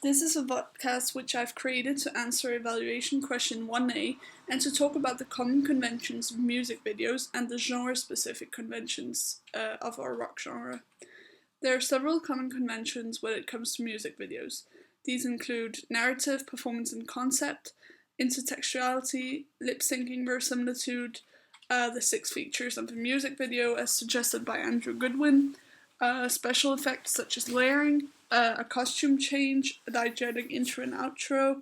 This is a Vodcast which I've created to answer evaluation question 1A and to talk about the common conventions of music videos and the genre-specific conventions of our rock genre. There are several common conventions when it comes to music videos. These include narrative, performance and concept, intertextuality, lip-syncing verisimilitude, the 6 features of a music video as suggested by Andrew Goodwin, special effects such as layering, a costume change, a diegetic intro and outro,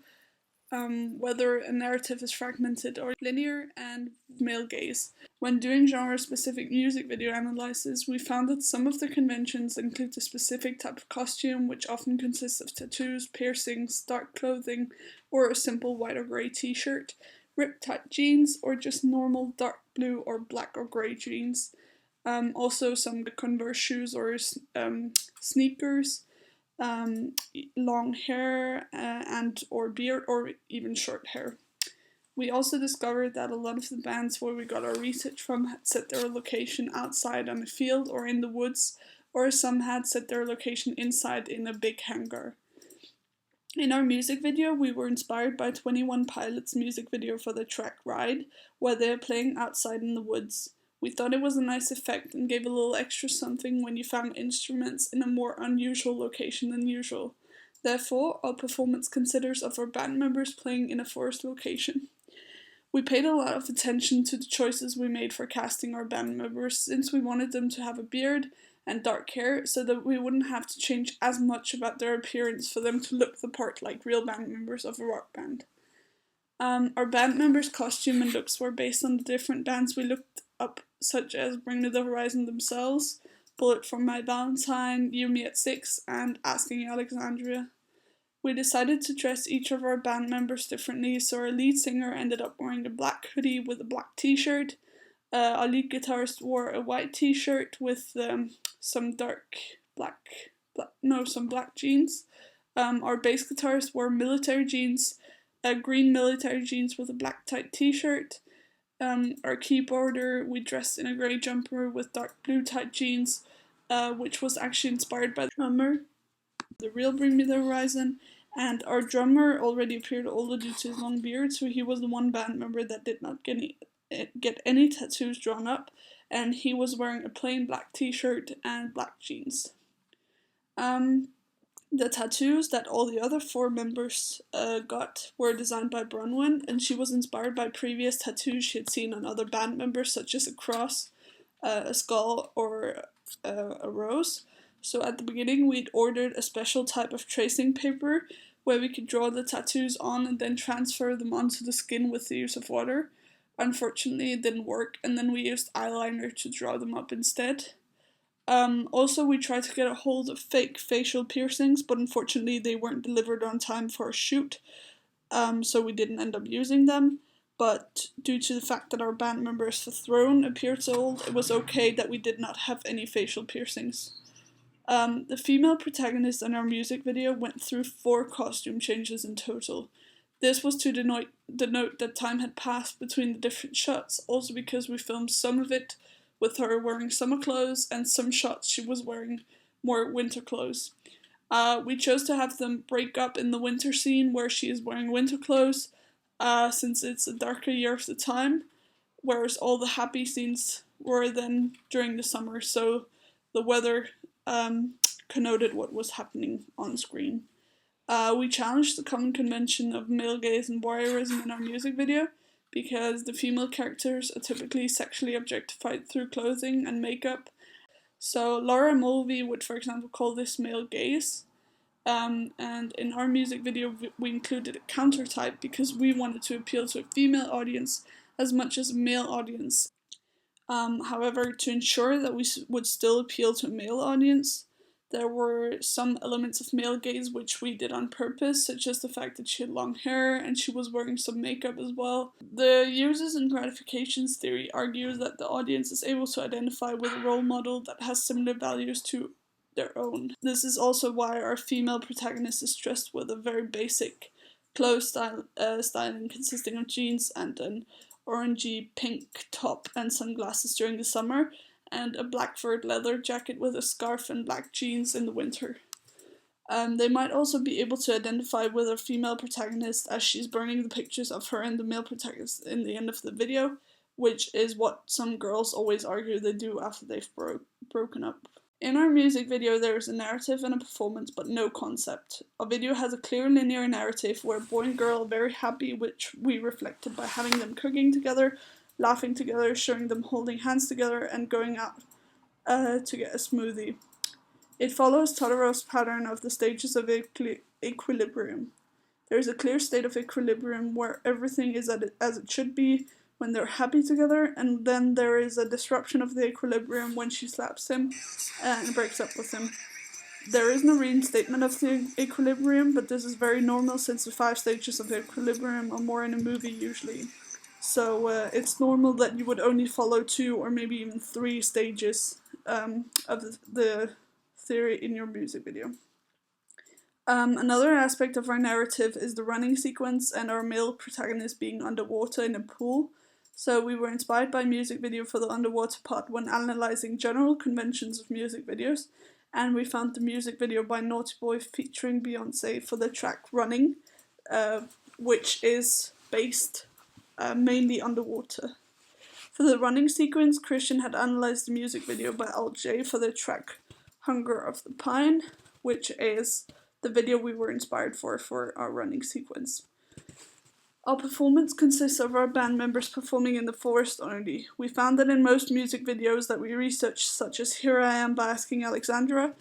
whether a narrative is fragmented or linear, and male gaze. When doing genre-specific music video analysis, we found that some of the conventions include a specific type of costume, which often consists of tattoos, piercings, dark clothing, or a simple white or grey t-shirt, ripped tight jeans, or just normal dark blue or black or grey jeans. Also some Converse shoes or sneakers, long hair and or beard or even short hair. We also discovered that a lot of the bands where we got our research from had set their location outside on a field or in the woods, or some had set their location inside in a big hangar. In our music video, we were inspired by 21 Pilots' music video for the track Ride, where they are playing outside in the woods. We thought it was a nice effect and gave a little extra something when you found instruments in a more unusual location than usual. Therefore, our performance considers of our band members playing in a forest location. We paid a lot of attention to the choices we made for casting our band members, since we wanted them to have a beard and dark hair so that we wouldn't have to change as much about their appearance for them to look the part like real band members of a rock band. Our band members' costume and looks were based on the different bands we looked up, such as Bring Me the Horizon themselves, Bullet for My Valentine, You Me at 6, and Asking Alexandria. We decided to dress each of our band members differently, so our lead singer ended up wearing a black hoodie with a black t-shirt. Our lead guitarist wore a white t-shirt with some black jeans. Our bass guitarist wore military jeans, green military jeans with a black tight t-shirt. Our keyboarder, we dressed in a grey jumper with dark blue tight jeans, which was actually inspired by the drummer, the real Bring Me the Horizon, and our drummer already appeared older due to his long beard, so he was the one band member that did not get any tattoos drawn up, and he was wearing a plain black t-shirt and black jeans. The tattoos that all the other 4 members got were designed by Bronwyn, and she was inspired by previous tattoos she had seen on other band members, such as a cross, a skull, or a rose. So at the beginning we'd ordered a special type of tracing paper where we could draw the tattoos on and then transfer them onto the skin with the use of water. Unfortunately it didn't work, and then we used eyeliner to draw them up instead. Also, we tried to get a hold of fake facial piercings, but unfortunately they weren't delivered on time for a shoot, so we didn't end up using them. But due to the fact that our band members for Throne appeared so old, it was okay that we did not have any facial piercings. The female protagonist in our music video went through 4 costume changes in total. This was to denote that time had passed between the different shots, also because we filmed some of it with her wearing summer clothes and some shots she was wearing more winter clothes. We chose to have them break up in the winter scene where she is wearing winter clothes, since it's a darker year of the time, whereas all the happy scenes were then during the summer, so the weather connoted what was happening on screen. We challenged the common convention of male gaze and voyeurism in our music video, because the female characters are typically sexually objectified through clothing and makeup. So Laura Mulvey would, for example, call this male gaze. And in our music video we included a counter type because we wanted to appeal to a female audience as much as a male audience. However, to ensure that we would still appeal to a male audience, there were some elements of male gaze which we did on purpose, such as the fact that she had long hair and she was wearing some makeup as well. The uses and gratifications theory argues that the audience is able to identify with a role model that has similar values to their own. This is also why our female protagonist is dressed with a very basic clothes styling consisting of jeans and an orangey pink top and sunglasses during the summer, and a black furred leather jacket with a scarf and black jeans in the winter. They might also be able to identify with our female protagonist as she's burning the pictures of her and the male protagonist in the end of the video, which is what some girls always argue they do after they've broken up. In our music video, there is a narrative and a performance, but no concept. Our video has a clear linear narrative where boy and girl are very happy, which we reflected by having them cooking together, laughing together, showing them holding hands together, and going out to get a smoothie. It follows Todorow's pattern of the stages of equilibrium. There is a clear state of equilibrium where everything is as it should be when they're happy together, and then there is a disruption of the equilibrium when she slaps him and breaks up with him. There is no reinstatement of the equilibrium, but this is very normal since the 5 stages of equilibrium are more in a movie usually. So it's normal that you would only follow 2 or maybe even 3 stages of the theory in your music video. Another aspect of our narrative is the running sequence and our male protagonist being underwater in a pool. So we were inspired by music video for the underwater part when analysing general conventions of music videos, and we found the music video by Naughty Boy featuring Beyonce for the track Running, which is based mainly underwater. For the running sequence, Christian had analysed the music video by LJ for the track Hunger of the Pine, which is the video we were inspired for our running sequence. Our performance consists of our band members performing in the forest only. We found that in most music videos that we researched, such as Here I Am by Asking Alexandra,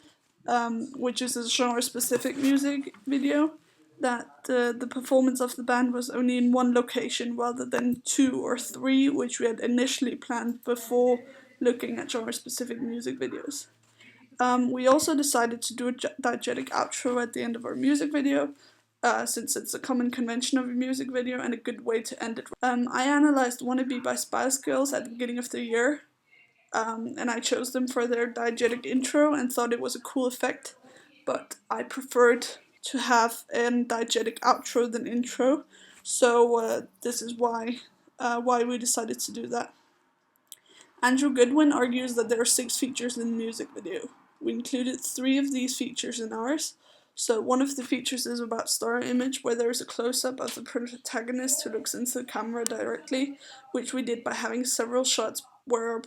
which is a genre-specific music video, that the performance of the band was only in one location rather than 2 or 3, which we had initially planned before looking at genre-specific music videos. We also decided to do a diegetic outro at the end of our music video, since it's a common convention of a music video and a good way to end it. I analysed Wannabe by Spice Girls at the beginning of the year, and I chose them for their diegetic intro and thought it was a cool effect, but I preferred to have a diegetic outro than intro, so this is why we decided to do that. Andrew Goodwin argues that there are 6 features in the music video. We included 3 of these features in ours. So one of the features is about star image, where there is a close-up of the protagonist who looks into the camera directly, which we did by having several shots where our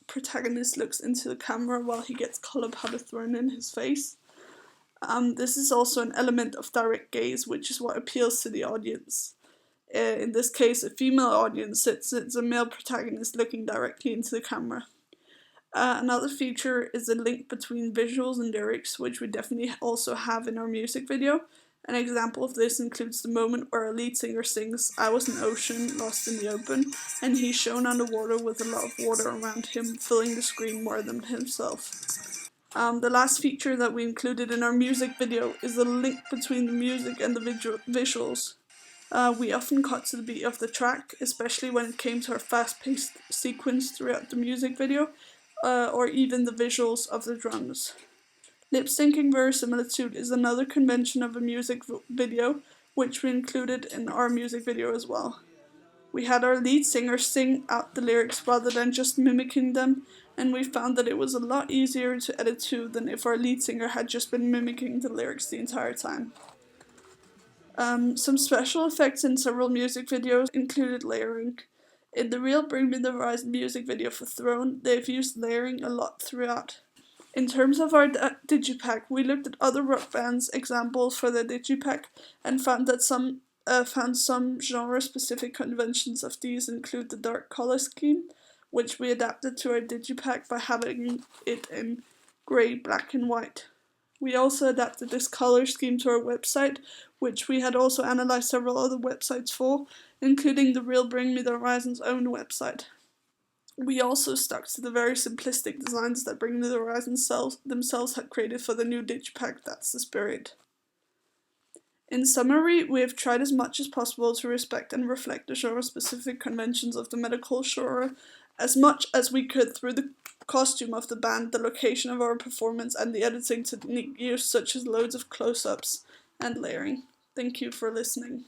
protagonist looks into the camera while he gets color powder thrown in his face. This is also an element of direct gaze, which is what appeals to the audience. In this case, a female audience, since it's a male protagonist looking directly into the camera. Another feature is a link between visuals and lyrics, which we definitely also have in our music video. An example of this includes the moment where our lead singer sings "I was an ocean lost in the open," and he's shown underwater with a lot of water around him, filling the screen more than himself. The last feature that we included in our music video is the link between the music and the visuals. We often cut to the beat of the track, especially when it came to our fast-paced sequence throughout the music video, or even the visuals of the drums. Lip-syncing verisimilitude is another convention of a music video, which we included in our music video as well. We had our lead singer sing out the lyrics rather than just mimicking them, and we found that it was a lot easier to edit to than if our lead singer had just been mimicking the lyrics the entire time. Some special effects in several music videos included layering. In the real Bring Me the Horizon music video for Throne, they've used layering a lot throughout. In terms of our digipack, we looked at other rock bands' examples for their digipack and found some genre-specific conventions of these include the dark color scheme, which we adapted to our digipack by having it in grey, black and white. We also adapted this color scheme to our website, which we had also analysed several other websites for, including the real Bring Me the Horizon's own website. We also stuck to the very simplistic designs that Bring Me the Horizon themselves had created for the new digipack. That's the spirit. In summary, we have tried as much as possible to respect and reflect the genre-specific conventions of the metalcore genre as much as we could through the costume of the band, the location of our performance, and the editing technique used, such as loads of close-ups and layering. Thank you for listening.